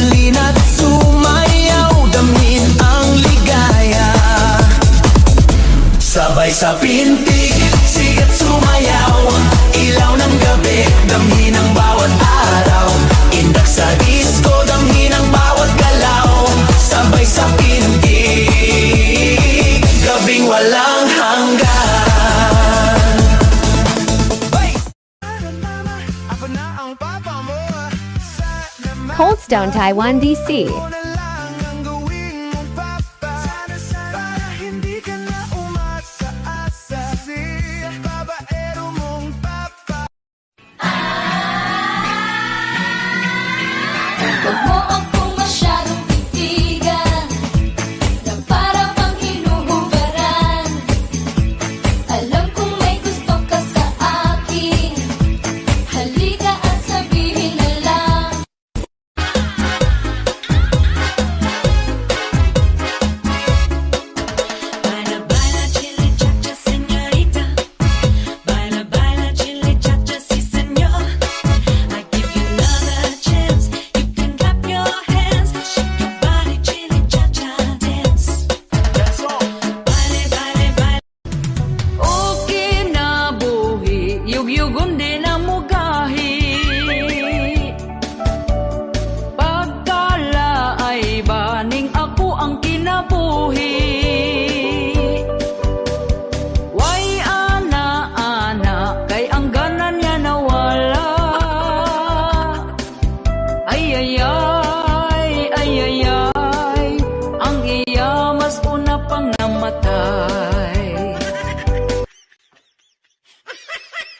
Halina't sumayaw, damhin ang ligaya. Sabay sa pintig, sigat sumayaw, ilaw ng gabi, damhin ang bawat araw. Indak sa disco, damhin ang bawat galaw. Sabay sa pintig, gabing walang hanggan. Cold Stone, Taiwan, DC.